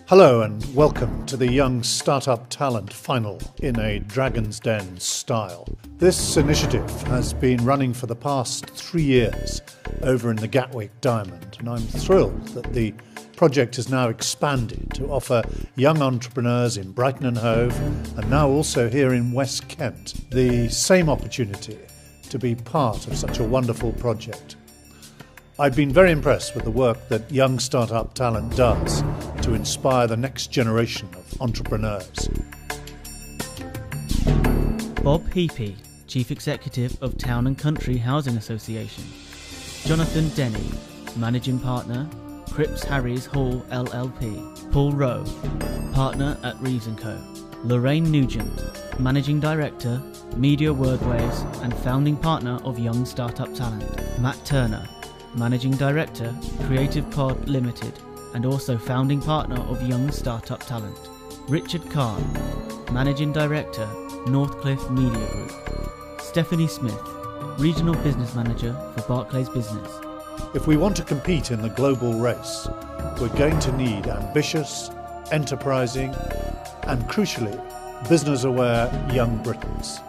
Hello and welcome to the Young Startup Talent Final in a Dragon's Den style. This initiative has been running for the past 3 years over in the Gatwick Diamond, and I'm thrilled that the project has now expanded to offer young entrepreneurs in Brighton and Hove, and now also here in West Kent, the same opportunity to be part of such a wonderful project. I've been very impressed with the work that Young Startup Talent does to inspire the next generation of entrepreneurs. Bob Heapy, Chief Executive of Town and Country Housing Association. Jonathan Denny, Managing Partner, Cripps Harries Hall LLP. Paul Rowe, Partner at Reeves & Co. Lorraine Nugent, Managing Director, Media Wordwaves and Founding Partner of Young Startup Talent. Matt Turner, Managing Director, Creative Pod Limited, and also Founding Partner of Young Startup Talent. Richard Kahn, Managing Director, Northcliffe Media Group. Stephanie Smith, Regional Business Manager for Barclays Business. If we want to compete in the global race, we're going to need ambitious, enterprising, and crucially, business-aware young Britons.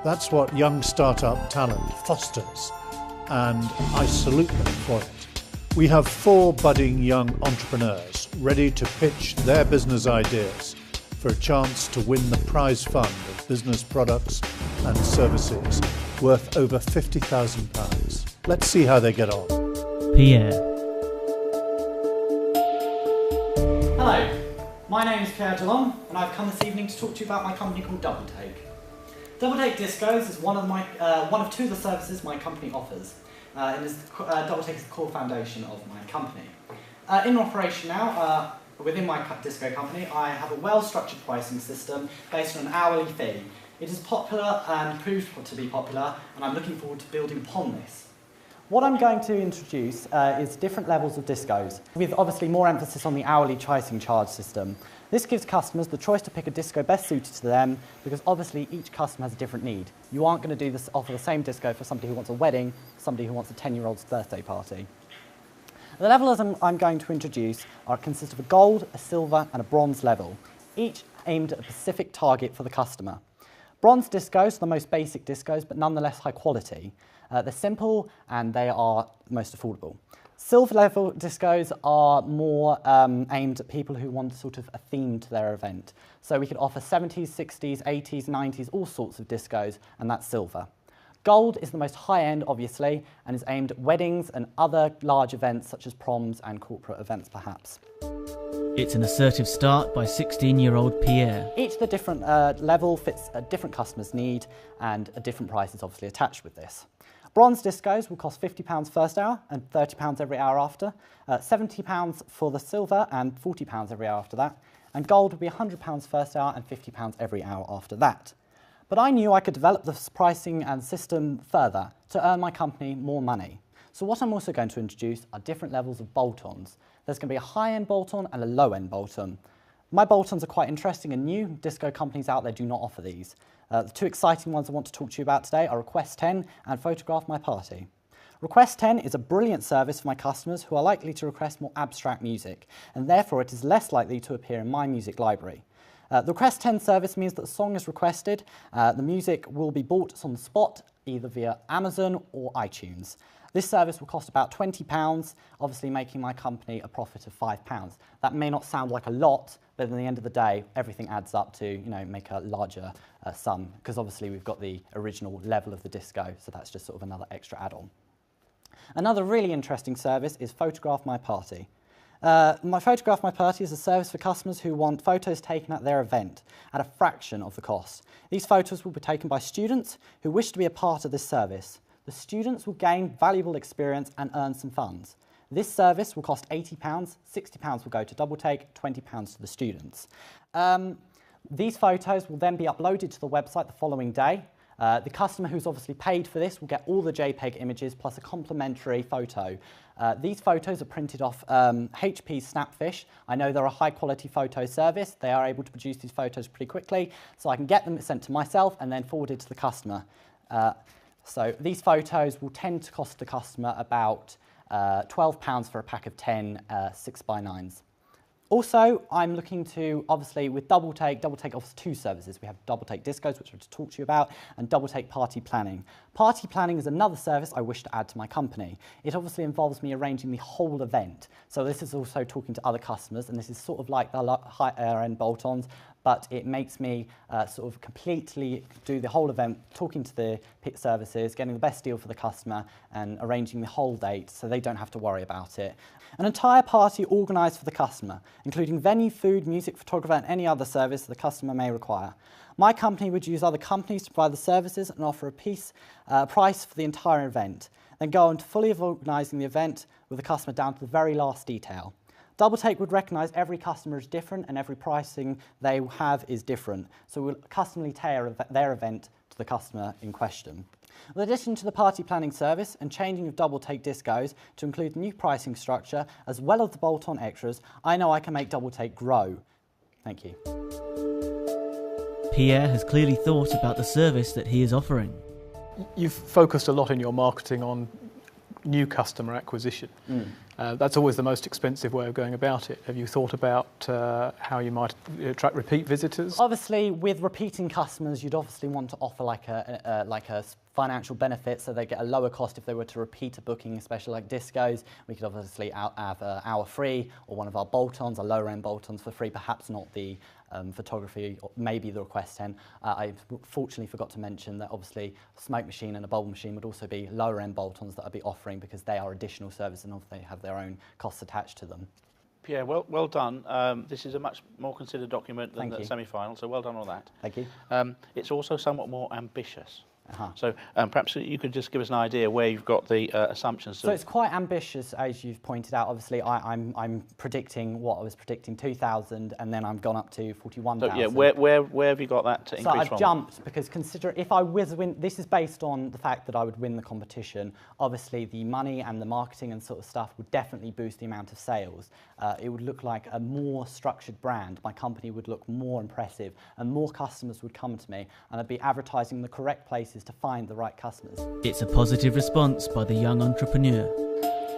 That's what Young Startup Talent fosters, and I salute them for it. We have 4 budding young entrepreneurs ready to pitch their business ideas for a chance to win the prize fund of business products and services worth over £50,000. Let's see how they get on. Pierre. Hello, my name is Pierre Delon, and I've come this evening to talk to you about my company called Double Take. Double Take Discos is one of 2 of the services my company offers. Double Take is the core foundation of my company. In operation now, within my disco company, I have a well-structured pricing system based on an hourly fee. It is popular and proved to be popular, and I'm looking forward to building upon this. What I'm going to introduce is different levels of discos, with obviously more emphasis on the hourly pricing charge system. This gives customers the choice to pick a disco best suited to them, because obviously each customer has a different need. You aren't going to offer the same disco for somebody who wants a wedding, somebody who wants a 10-year-old's birthday party. The levels I'm going to introduce consist of a gold, a silver and a bronze level, each aimed at a specific target for the customer. Bronze discos are the most basic discos, but nonetheless high quality. They're simple and they are most affordable. Silver level discos are more aimed at people who want sort of a theme to their event. So we could offer 70s, 60s, 80s, 90s, all sorts of discos, and that's silver. Gold is the most high-end, obviously, and is aimed at weddings and other large events such as proms and corporate events, perhaps. It's an assertive start by 16-year-old Pierre. Each of the different level fits a different customer's need, and a different price is obviously attached with this. Bronze discos will cost £50 first hour and £30 every hour after, £70 for the silver and £40 every hour after that, and gold will be £100 first hour and £50 every hour after that. But I knew I could develop this pricing and system further to earn my company more money. So what I'm also going to introduce are different levels of bolt-ons. There's going to be a high-end bolt-on and a low-end bolt-on. My bolt-ons are quite interesting and new. Disco companies out there do not offer these. The 2 exciting ones I want to talk to you about today are Request 10 and Photograph My Party. Request 10 is a brilliant service for my customers who are likely to request more abstract music, and therefore it is less likely to appear in my music library. The Request 10 service means that the song is requested, the music will be bought on the spot, either via Amazon or iTunes. This service will cost about £20, obviously making my company a profit of £5. That may not sound like a lot, but at the end of the day, everything adds up to, make a larger sum, because obviously we've got the original level of the disco, so that's just sort of another extra add-on. Another really interesting service is Photograph My Party. Photograph My Party is a service for customers who want photos taken at their event at a fraction of the cost. These photos will be taken by students who wish to be a part of this service. The students will gain valuable experience and earn some funds. This service will cost £80, £60 will go to Double Take, £20 to the students. These photos will then be uploaded to the website the following day. The customer who's obviously paid for this will get all the JPEG images plus a complimentary photo. These photos are printed off HP Snapfish. I know they're a high quality photo service. They are able to produce these photos pretty quickly, so I can get them sent to myself and then forwarded to the customer. So these photos will tend to cost the customer about £12 for a pack of 10 6x9s. Also, I'm looking to, obviously, with Double Take offers two services. We have Double Take Discos, which I'm to talk to you about, and Double Take Party Planning. Party Planning is another service I wish to add to my company. It obviously involves me arranging the whole event. So this is also talking to other customers, and this is sort of like the higher-end bolt-ons, but it makes me sort of completely do the whole event, talking to the services, getting the best deal for the customer, and arranging the whole date so they don't have to worry about it. An entire party organised for the customer, including venue, food, music, photographer, and any other service the customer may require. My company would use other companies to provide the services and offer a price for the entire event, then go on to fully organising the event with the customer down to the very last detail. Double Take would recognise every customer is different and every pricing they have is different, so we'll customly tailor their event to the customer in question. In addition to the party planning service and changing of Double Take Discos to include the new pricing structure as well as the bolt-on extras, I know I can make Double Take grow. Thank you. Pierre has clearly thought about the service that he is offering. You've focused a lot in your marketing on new customer acquisition. That's always the most expensive way of going about it. Have you thought about how you might attract repeat visitors? Obviously, with repeating customers, you'd obviously want to offer like a financial benefit, so they get a lower cost if they were to repeat a booking, especially like discos. We could obviously have an hour free, or one of our bolt-ons, our lower end bolt-ons for free, perhaps not the photography, or maybe the request 10. I fortunately forgot to mention that obviously a smoke machine and a bulb machine would also be lower end bolt-ons that I'd be offering, because they are additional service and they have their own costs attached to them. Pierre, well done. This is a much more considered document than the semi-final, so well done on that. Thank you. It's also somewhat more ambitious. So perhaps you could just give us an idea where you've got the assumptions. So it's quite ambitious, as you've pointed out. Obviously, I'm predicting what I was predicting, 2,000, and then I've gone up to 41,000. So yeah, where have you got that to increase from? So I've jumped, because consider if I win, this is based on the fact that I would win the competition. Obviously, the money and the marketing and sort of stuff would definitely boost the amount of sales. It would look like a more structured brand. My company would look more impressive, and more customers would come to me, and I'd be advertising the correct places to find the right customers. It's a positive response by the young entrepreneur.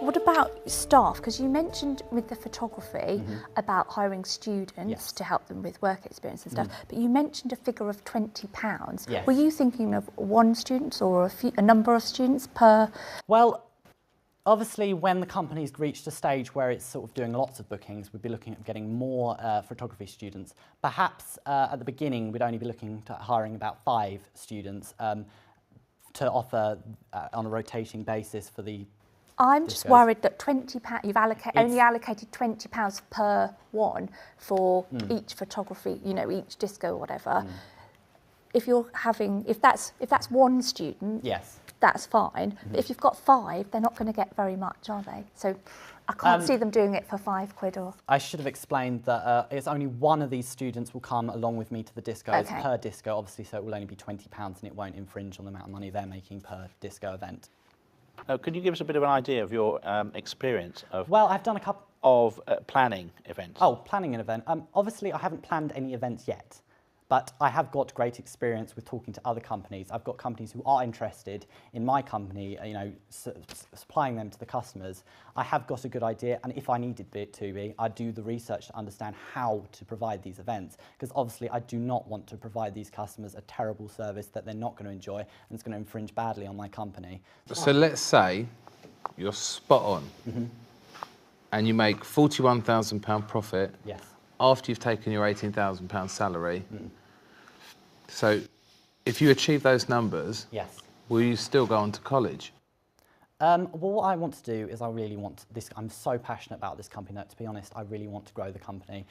What about staff? Because you mentioned with the photography about hiring students to help them with work experience and stuff, but you mentioned a figure of £20. Yes. Were you thinking of one student or a number of students per? Well, obviously, when the company's reached a stage where it's sort of doing lots of bookings, we'd be looking at getting more photography students. Perhaps at the beginning, we'd only be looking at hiring about 5 students to offer on a rotating basis for the I'm just worried that £20, you've only allocated £20 per one for each photography, you know, each disco or whatever. If that's one student, that's fine. But if you've got 5, they're not going to get very much, are they? So I can't see them doing it for £5 or. I should have explained that it's only one of these students will come along with me to the discos per disco, obviously, so it will only be £20 and it won't infringe on the amount of money they're making per disco event. Could you give us a bit of an idea of your experience of? Well, I've done a couple of planning events. Oh, planning an event. Obviously, I haven't planned any events yet. But I have got great experience with talking to other companies. I've got companies who are interested in my company, you know, supplying them to the customers. I have got a good idea, and if I needed it to be, I'd do the research to understand how to provide these events. Because obviously, I do not want to provide these customers a terrible service that they're not going to enjoy, and it's going to infringe badly on my company. So let's say you're spot on, and you make £41,000 profit. Yes. After you've taken your £18,000 salary. So if you achieve those numbers, will you still go on to college? Well, what I want to do is I really want this. I'm so passionate about this company that, to be honest, I really want to grow the company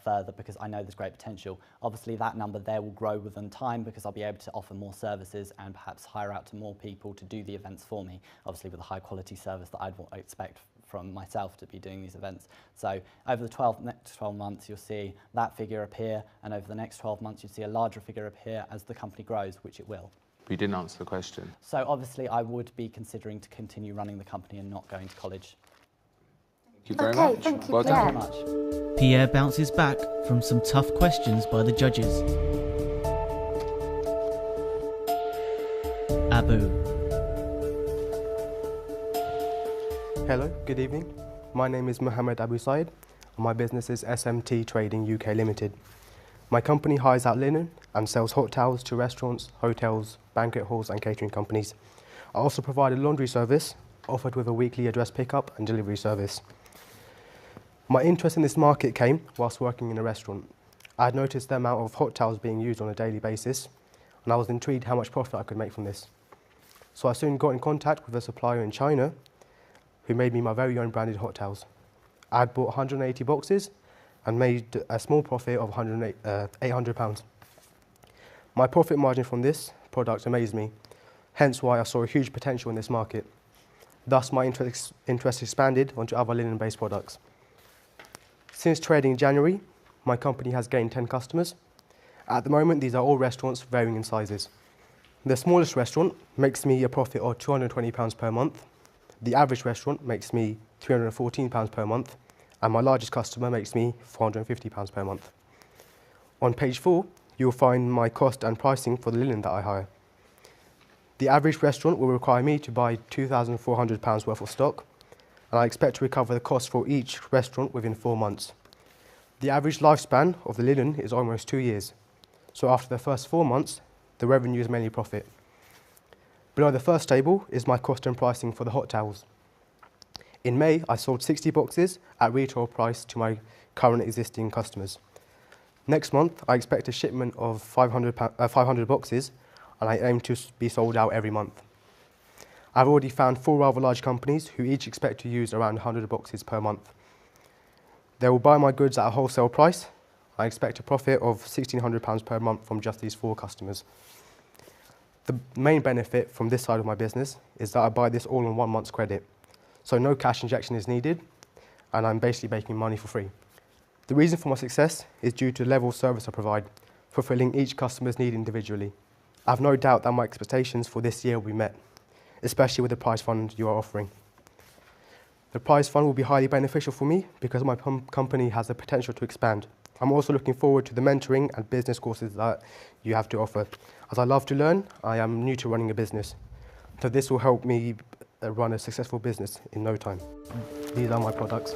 further, because I know there's great potential. Obviously, that number there will grow within time, because I'll be able to offer more services and perhaps hire out to more people to do the events for me, obviously with a high quality service that I'd expect from myself to be doing these events. So over the next 12 months, you'll see that figure appear, and over the next 12 months, you'll see a larger figure appear as the company grows, which it will. You didn't answer the question. So obviously, I would be considering to continue running the company and not going to college. Thank you very much. Thank you, well Pierre. done. Thank you very much. Pierre bounces back from some tough questions by the judges. Abu. Hello, good evening. My name is Mohammed Abu Said. My business is SMT Trading UK Limited. My company hires out linen and sells hot towels to restaurants, hotels, banquet halls and catering companies. I also provide a laundry service offered with a weekly address pickup and delivery service. My interest in this market came whilst working in a restaurant. I had noticed the amount of hot towels being used on a daily basis, and I was intrigued how much profit I could make from this. So I soon got in contact with a supplier in China who made me my very own branded hot towels. I had bought 180 boxes and made a small profit of £800. My profit margin from this product amazed me, hence why I saw a huge potential in this market. Thus my interest expanded onto other linen-based products. Since trading in January, my company has gained 10 customers. At the moment, these are all restaurants varying in sizes. The smallest restaurant makes me a profit of £220 per month. The average restaurant makes me £314 per month, and my largest customer makes me £450 per month. On page 4, you'll find my cost and pricing for the linen that I hire. The average restaurant will require me to buy £2,400 worth of stock, and I expect to recover the cost for each restaurant within 4 months. The average lifespan of the linen is almost 2 years, so after the first 4 months, the revenue is mainly profit. Below the first table is my cost and pricing for the hot towels. In May, I sold 60 boxes at retail price to my current existing customers. Next month, I expect a shipment of 500 boxes, and I aim to be sold out every month. I've already found 4 rather large companies who each expect to use around 100 boxes per month. They will buy my goods at a wholesale price. I expect a profit of £1,600 per month from just these 4 customers. The main benefit from this side of my business is that I buy this all on 1 month's credit, so no cash injection is needed, and I'm basically making money for free. The reason for my success is due to the level of service I provide, fulfilling each customer's need individually. I have no doubt that my expectations for this year will be met, especially with the prize fund you are offering. The prize fund will be highly beneficial for me because my company has the potential to expand. I'm also looking forward to the mentoring and business courses that you have to offer. As I love to learn, I am new to running a business, so this will help me run a successful business in no time. These are my products.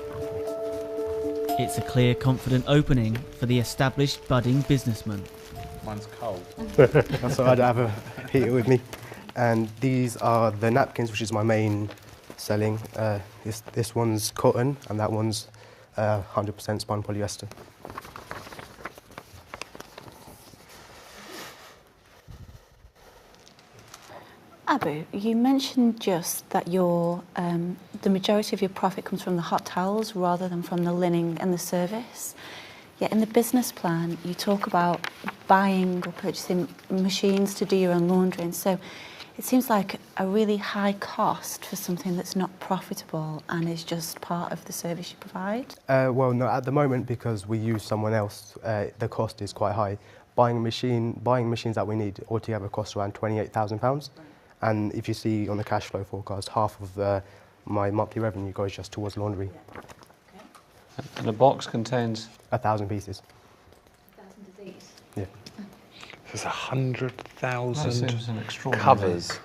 It's a clear, confident opening for the established budding businessman. Mine's cold. So I don't have a heater with me. And these are the napkins, which is my main selling. This one's cotton, and that one's 100% spun polyester. Abu, you mentioned just that the majority of your profit comes from the hot towels rather than from the linen and the service. Yet in the business plan, you talk about buying or purchasing machines to do your own laundering. So it seems like a really high cost for something that's not profitable and is just part of the service you provide. Well, no, at the moment, because we use someone else, the cost is quite high. Buying machines that we need altogether costs around £28,000. Right. And if you see on the cash flow forecast, half of my monthly revenue goes just towards laundry. Yeah. Okay. And a box contains? 1,000 pieces. 1,000 of these? Yeah. There's 100,000 extraordinary covers.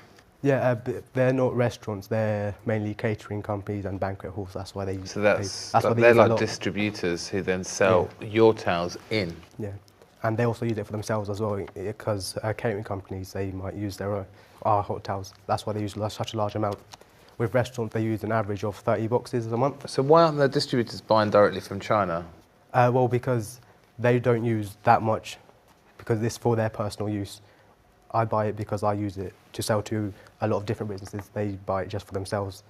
Yeah, they're not restaurants. They're mainly catering companies and banquet halls. That's why they use. So they're like distributors who then sell your towels in. Yeah, and they also use it for themselves as well, because catering companies, they might use our hot towels. That's why they use such a large amount. With restaurants, they use an average of 30 boxes a month. So why aren't the distributors buying directly from China? Well, because they don't use that much, because it's for their personal use. I buy it because I use it to sell to a lot of different businesses. They buy it just for themselves.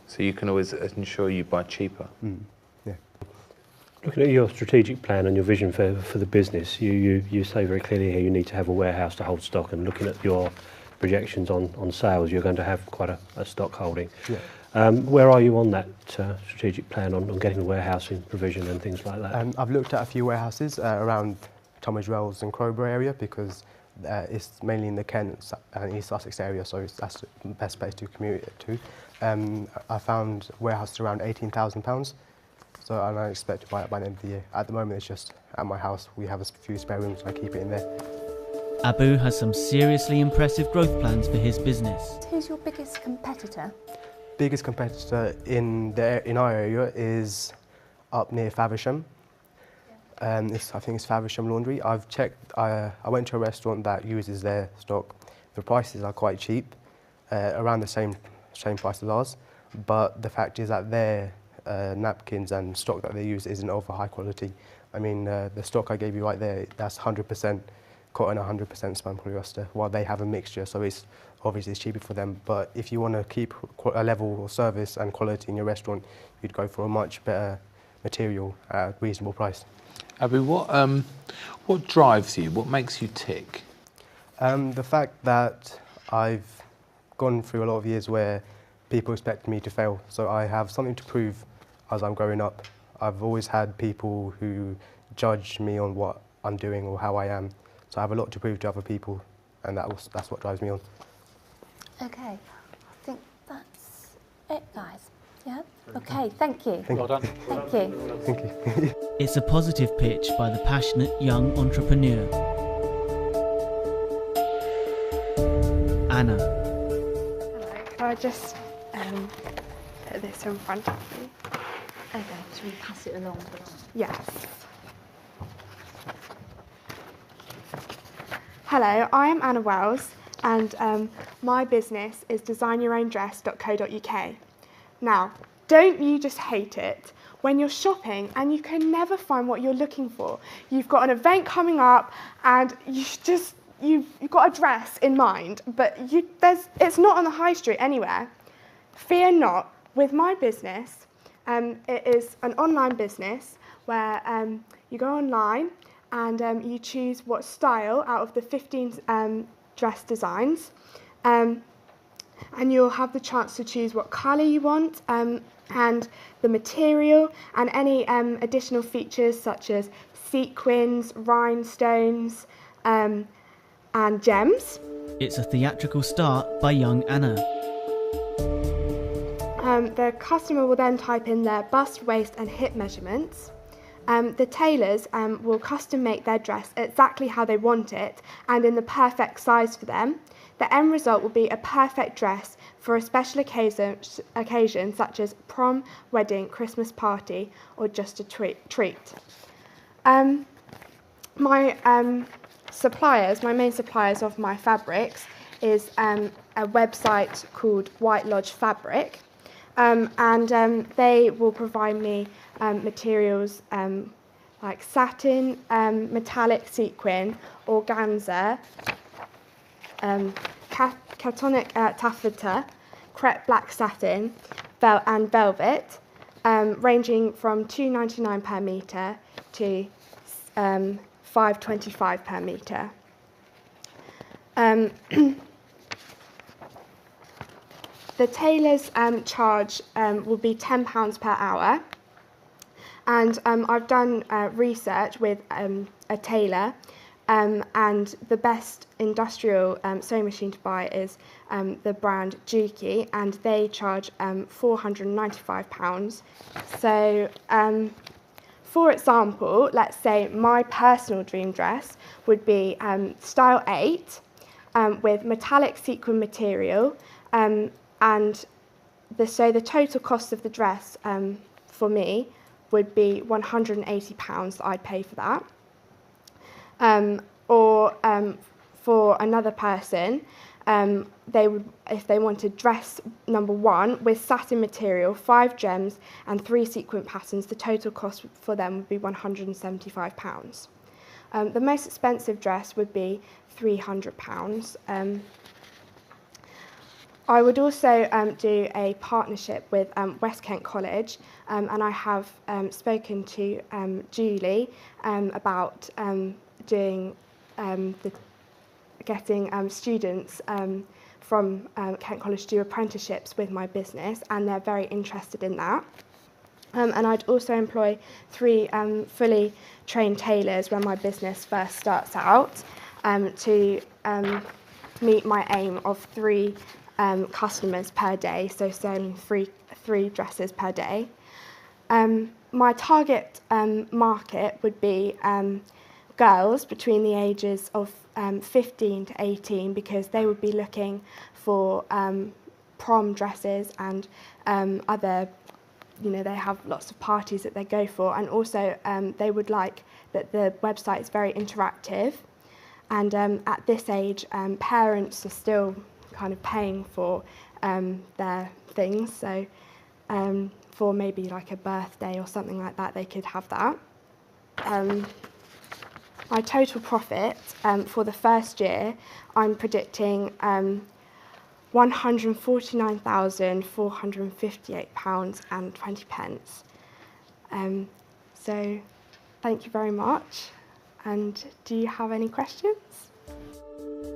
So you can always ensure you buy cheaper. Yeah. Looking at your strategic plan and your vision for the business, you say very clearly here you need to have a warehouse to hold stock, and looking at your projections on sales, you're going to have quite a stock holding. Yeah. Where are you on that strategic plan on getting the warehousing provision and things like that? I've looked at a few warehouses around Tunbridge Wells and Crowborough area, because it's mainly in the Kent and East Sussex area, so that's the best place to commute to. I found warehouses around £18,000, so and I expect to buy it by the end of the year. At the moment, it's just at my house. We have a few spare rooms, so I keep it in there. Abu has some seriously impressive growth plans for his business. Who's your biggest competitor? Biggest competitor in our area is up near Faversham. I think it's Faversham Laundry. I've checked, I went to a restaurant that uses their stock. The prices are quite cheap, around the same price as ours, but the fact is that their napkins and stock that they use isn't of a high quality. I mean, the stock I gave you right there, that's 100% cotton, 100% spun polyester, while they have a mixture, so it's obviously it's cheaper for them. But if you want to keep a level of service and quality in your restaurant, you'd go for a much better material at a reasonable price. Abu, what drives you? What makes you tick? The fact that I've gone through a lot of years where people expect me to fail, so I have something to prove as I'm growing up. I've always had people who judge me on what I'm doing or how I am, so I have a lot to prove to other people, and that's what drives me on. Okay, I think that's it, guys. Yeah? Okay, thank you. Well done. Thank you. Thank you. It's a positive pitch by the passionate young entrepreneur. Anna. Hello, can I just put this in front of you? Okay, should we pass it along? Yes. Hello, I am Anna Wells, and my business is designyourown.dress.co.uk. Now, don't you just hate it when you're shopping and you can never find what you're looking for? You've got an event coming up and you've got a dress in mind, but it's not on the high street anywhere. Fear not, with my business, it is an online business where you go online and you choose what style out of the 15 dress designs, and you'll have the chance to choose what colour you want, and the material, and any additional features such as sequins, rhinestones, and gems. It's a theatrical start by young Anna. The customer will then type in their bust, waist and hip measurements. The tailors will custom make their dress exactly how they want it and in the perfect size for them. The end result will be a perfect dress for a special occasion such as prom, wedding, Christmas party, or just a treat. My main suppliers of my fabrics is a website called White Lodge Fabric, and they will provide me materials like satin, metallic sequin, organza, Catonic taffeta, crepe black satin, and velvet, ranging from £2.99 per metre to £5.25 per metre. The tailor's charge will be £10 per hour, and I've done research with a tailor, and the best industrial sewing machine to buy is the brand Juki, and they charge £495. So, for example, let's say my personal dream dress would be style 8 with metallic sequin material, and so the total cost of the dress for me would be £180 that I'd pay for that. Or for another person, they would, if they wanted dress number 1 with satin material, 5 gems and 3 sequin patterns, the total cost for them would be £175. The most expensive dress would be £300. I would also do a partnership with West Kent College, and I have spoken to Julie about getting students from Kent College to do apprenticeships with my business, and they're very interested in that. And I'd also employ 3 fully trained tailors when my business first starts out, to meet my aim of 3 customers per day, so selling 3 dresses per day. My target market would be girls between the ages of 15 to 18, because they would be looking for prom dresses and other you know, they have lots of parties that they go for, and also they would like that the website is very interactive. And at this age, parents are still kind of paying for their things. So for maybe like a birthday or something like that, they could have that. My total profit for the first year, I'm predicting £149,458.20. So thank you very much. And do you have any questions?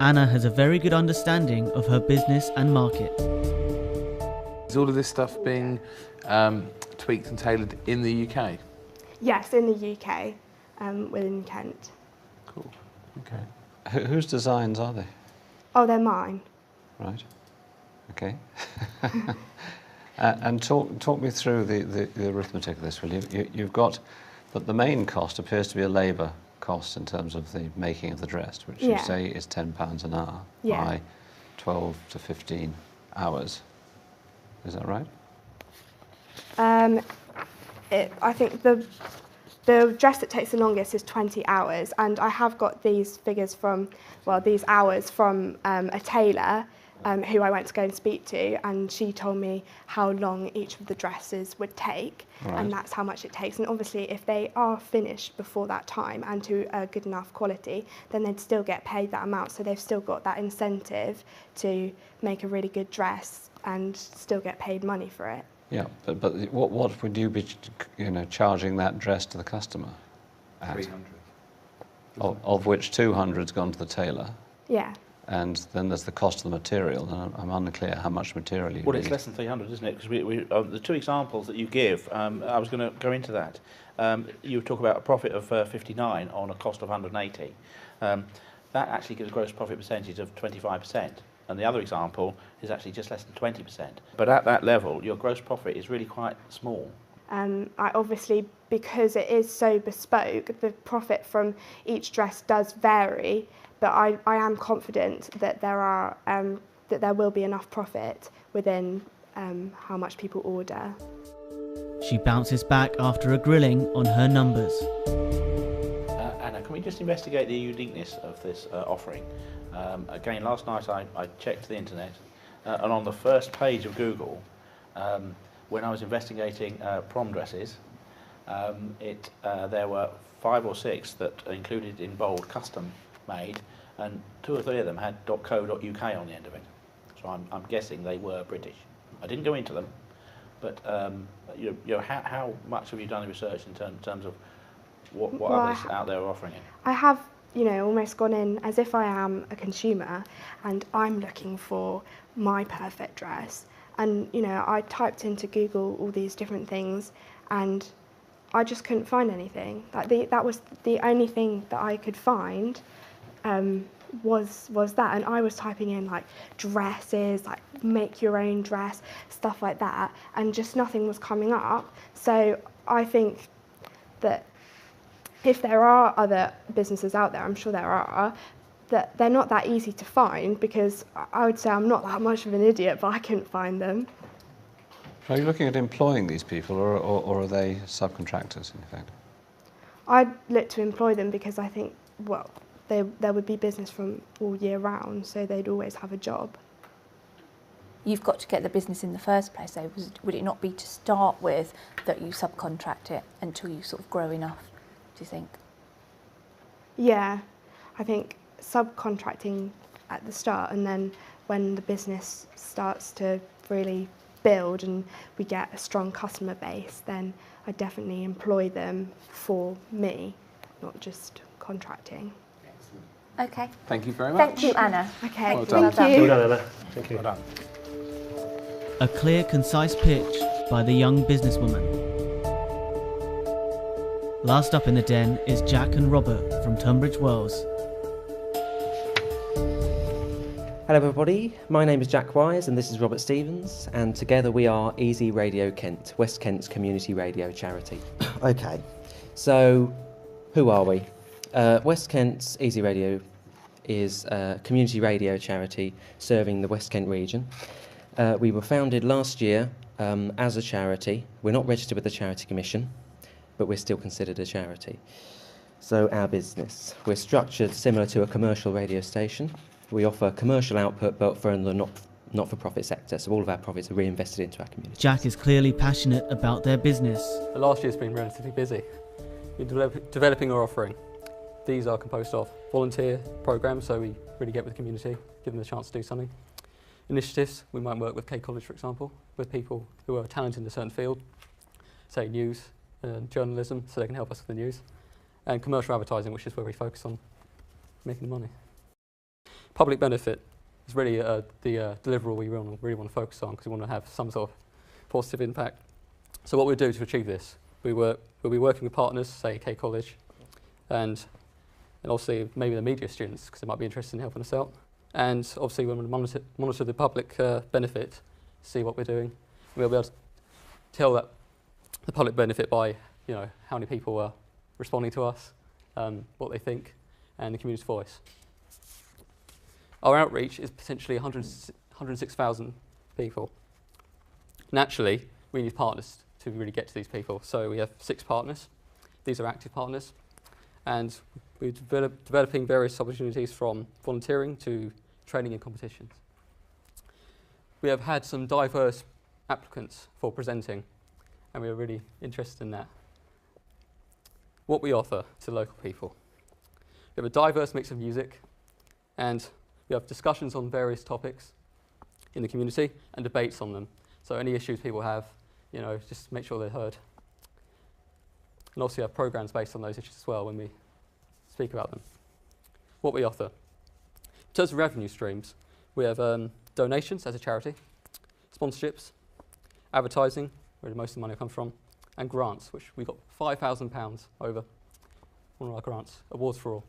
Anna has a very good understanding of her business and market. Is all of this stuff being tweaked and tailored in the UK? Yes, in the UK, within Kent. Cool. Okay. Whose designs are they? Oh, they're mine. Right. Okay. And talk me through the arithmetic of this, will you? You've got, but the main cost appears to be a labour cost in terms of the making of the dress, which you say is £10 an hour by 12 to 15 hours. Is that right? I think the dress that takes the longest is 20 hours, and I have got these figures from, well, these hours from a tailor who I went to go and speak to, and she told me how long each of the dresses would take, and that's how much it takes. And obviously, if they are finished before that time and to a good enough quality, then they'd still get paid that amount. So they've still got that incentive to make a really good dress and still get paid money for it. Yeah, but what would you be, charging that dress to the customer at? 300. Of which 200's gone to the tailor. Yeah. And then there's the cost of the material, and I'm unclear how much material you need. Well, it's less than 300, isn't it? Because the two examples that you give, I was going to go into that. You talk about a profit of 59 on a cost of 180. That actually gives a gross profit percentage of 25%. And the other example is actually just less than 20%. But at that level, your gross profit is really quite small. I obviously, because it is so bespoke, the profit from each dress does vary, but I am confident that there will be enough profit within how much people order. She bounces back after a grilling on her numbers. Anna, can we just investigate the uniqueness of this offering? Again, last night I checked the internet, and on the first page of Google, when I was investigating prom dresses, there were 5 or 6 that included in bold custom made, and 2 or 3 of them had .co.uk on the end of it. So I'm guessing they were British. I didn't go into them, but how much have you done the research in terms of what others out there are offering it? I have, almost gone in as if I am a consumer and I'm looking for my perfect dress. And, I typed into Google all these different things and I just couldn't find anything. That was the only thing that I could find was that. And I was typing in like dresses, like make your own dress, stuff like that, and just nothing was coming up. So I think that if there are other businesses out there, I'm sure there are, that they're not that easy to find, because I would say I'm not that much of an idiot, but I couldn't find them. Are you looking at employing these people, or are they subcontractors, in fact? I'd look to employ them because I think, well, there would be business from all year round, so they'd always have a job. You've got to get the business in the first place, though. Would it not be to start with that you subcontract it until you sort of grow enough, do you think? Yeah, I think subcontracting at the start, and then when the business starts to really build and we get a strong customer base, then I definitely employ them for me, not just contracting. Okay. Thank you very much. Thank you, Anna. Okay, well done. thank you. Well done, Anna. Thank you. Well done. A clear, concise pitch by the young businesswoman. Last up in the den is Jack and Robert from Tunbridge Wells. Hello everybody, my name is Jack Wise and this is Robert Stevens, and together we are Easy Radio Kent, West Kent's community radio charity. Okay, so who are we? West Kent's Easy Radio is a community radio charity serving the West Kent region. We were founded last year as a charity. We're not registered with the Charity Commission, but we're still considered a charity. So our business. We're structured similar to a commercial radio station. We offer commercial output, but for the not-for-profit sector, so all of our profits are reinvested into our community. Jack is clearly passionate about their business. The last year's been relatively busy in developing our offering. These are composed of volunteer programmes, so we really get with the community, give them the chance to do something. Initiatives, we might work with K College, for example, with people who are talented in a certain field, say news and journalism, so they can help us with the news. And commercial advertising, which is where we focus on making money. Public benefit is really the deliverable we really want to focus on, because we want to have some sort of positive impact. So what we do to achieve this, we'll be working with partners, say K College, and obviously maybe the media students, because they might be interested in helping us out. And obviously we want to monitor the public benefit, see what we're doing. We'll be able to tell that the public benefit by, how many people are responding to us, what they think, and the community's voice. Our outreach is potentially 106,000 people. Naturally, we need partners to really get to these people. So we have 6 partners. These are active partners. And we're developing various opportunities from volunteering to training and competitions. We have had some diverse applicants for presenting, and we're really interested in that. What we offer to local people. We have a diverse mix of music, and we have discussions on various topics in the community and debates on them. So any issues people have, just make sure they're heard. And also we have programmes based on those issues as well when we speak about them. What we offer. In terms of revenue streams, we have donations as a charity, sponsorships, advertising, where most of the money comes from, and grants, which we got £5,000 over one of our grants, Awards for All.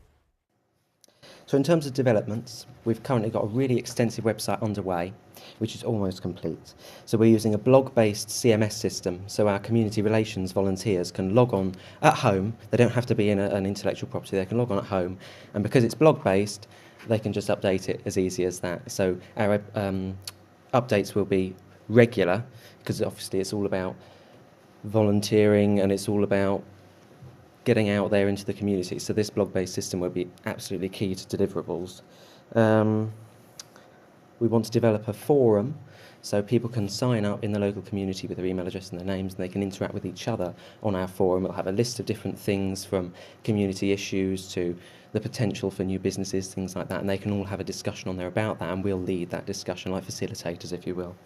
So in terms of developments, we've currently got a really extensive website underway, which is almost complete. So we're using a blog-based CMS system, so our community relations volunteers can log on at home. They don't have to be in an intellectual property, they can log on at home. And because it's blog-based, they can just update it as easy as that. So our updates will be regular, because obviously it's all about volunteering and it's all about getting out there into the community. So this blog-based system will be absolutely key to deliverables. We want to develop a forum so people can sign up in the local community with their email address and their names, and they can interact with each other on our forum. It'll have a list of different things, from community issues to the potential for new businesses, things like that, and they can all have a discussion on there about that, and we'll lead that discussion like facilitators, if you will.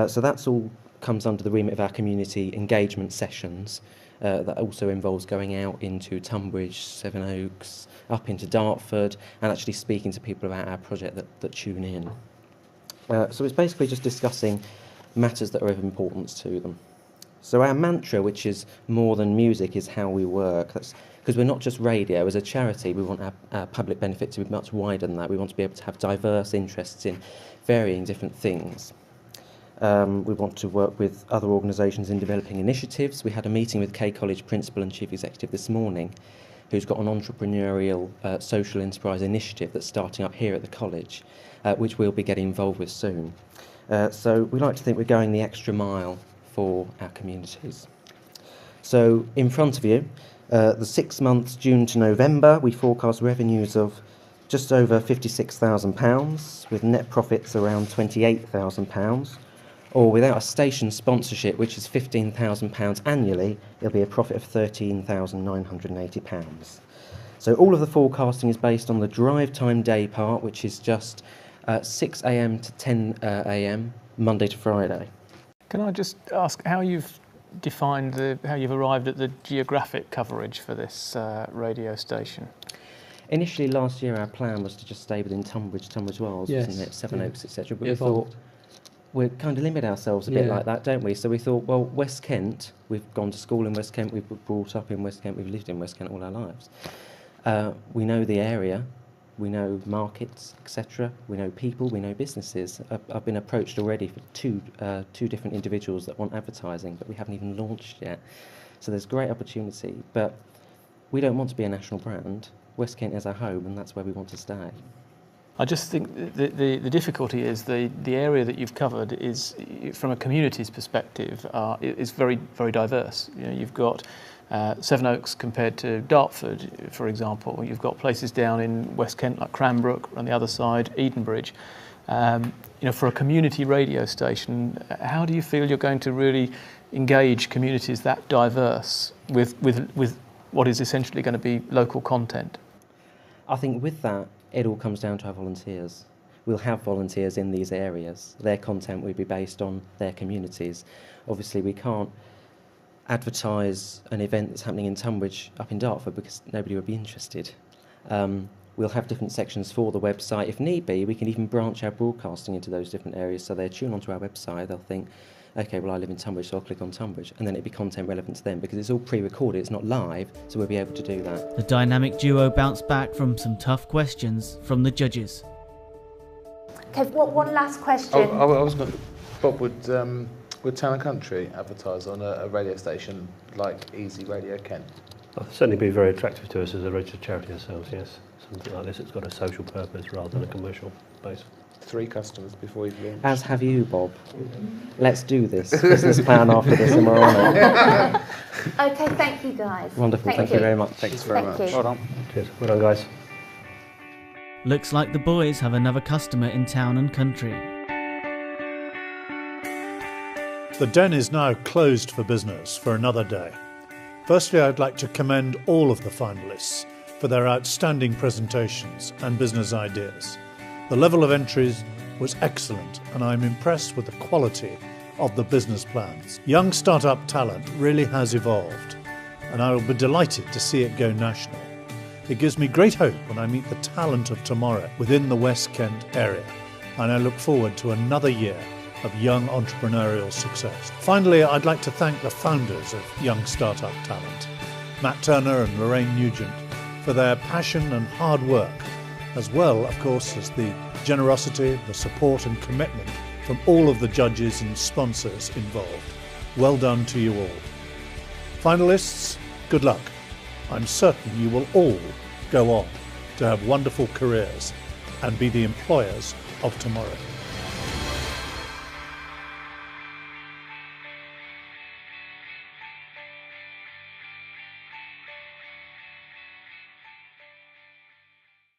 So that's all comes under the remit of our community engagement sessions. That also involves going out into Tunbridge, Sevenoaks, up into Dartford, and actually speaking to people about our project that tune in. So it's basically just discussing matters that are of importance to them. So our mantra, which is more than music, is how we work. That's because we're not just radio. As a charity, we want our public benefit to be much wider than that. We want to be able to have diverse interests in varying different things. We want to work with other organisations in developing initiatives. We had a meeting with K College Principal and Chief Executive this morning, who's got an entrepreneurial social enterprise initiative that's starting up here at the college, which we'll be getting involved with soon. So we like to think we're going the extra mile for our communities. So in front of you, the 6 months, June to November, we forecast revenues of just over £56,000, with net profits around £28,000. Or without a station sponsorship, which is £15,000 annually, it'll be a profit of £13,980. So all of the forecasting is based on the drive time day part, which is just 6 a.m. to 10 a.m, Monday to Friday. Can I just ask how you've defined how you've arrived at the geographic coverage for this radio station? Initially last year our plan was to just stay within Tunbridge Wells, yes. wasn't it? Sevenoaks, etc. But we thought we kind of limit ourselves a bit like that, don't we? So we thought, well, West Kent, we've gone to school in West Kent, we've brought up in West Kent, we've lived in West Kent all our lives. We know the area, we know markets, etc. We know people, we know businesses. I've been approached already for two different individuals that want advertising, but we haven't even launched yet. So there's great opportunity, but we don't want to be a national brand. West Kent is our home, and that's where we want to stay. I just think the difficulty is the area that you've covered is, from a community's perspective, is very, very diverse. You know, you've got Sevenoaks compared to Dartford, for example. You've got places down in West Kent like Cranbrook, on the other side, Edenbridge. You know, for a community radio station, how do you feel you're going to really engage communities that diverse with what is essentially going to be local content? I think with that, it all comes down to our volunteers. We'll have volunteers in these areas. Their content will be based on their communities. Obviously, we can't advertise an event that's happening in Tunbridge up in Dartford because nobody would be interested. We'll have different sections for the website. If need be, we can even branch our broadcasting into those different areas, so they'll tune onto our website, they'll think, okay, well, I live in Tunbridge, so I'll click on Tunbridge, and then it'll be content relevant to them because it's all pre-recorded, it's not live, so we'll be able to do that. The dynamic duo bounced back from some tough questions from the judges. Okay, one last question. I was going to, Bob, would Town and Country advertise on a radio station like Easy Radio Kent? It'll certainly be very attractive to us as a registered charity ourselves, yes. Something like this, it's got a social purpose rather than a commercial base. 3 customers before you've launched. As have you, Bob. Let's do this business plan after this and we're on it. Okay, thank you guys. Wonderful, thank you very much. Thanks very much. You. Well done. Cheers. Well done, guys. Looks like the boys have another customer in Town and Country. The Den is now closed for business for another day. Firstly, I'd like to commend all of the finalists for their outstanding presentations and business ideas. The level of entries was excellent, and I'm impressed with the quality of the business plans. Young startup talent really has evolved, and I will be delighted to see it go national. It gives me great hope when I meet the talent of tomorrow within the West Kent area, and I look forward to another year of young entrepreneurial success. Finally, I'd like to thank the founders of Young Startup Talent, Matt Turner and Lorraine Nugent, for their passion and hard work, as well, of course, as the generosity, the support and commitment from all of the judges and sponsors involved. Well done to you all. Finalists, good luck. I'm certain you will all go on to have wonderful careers and be the employers of tomorrow.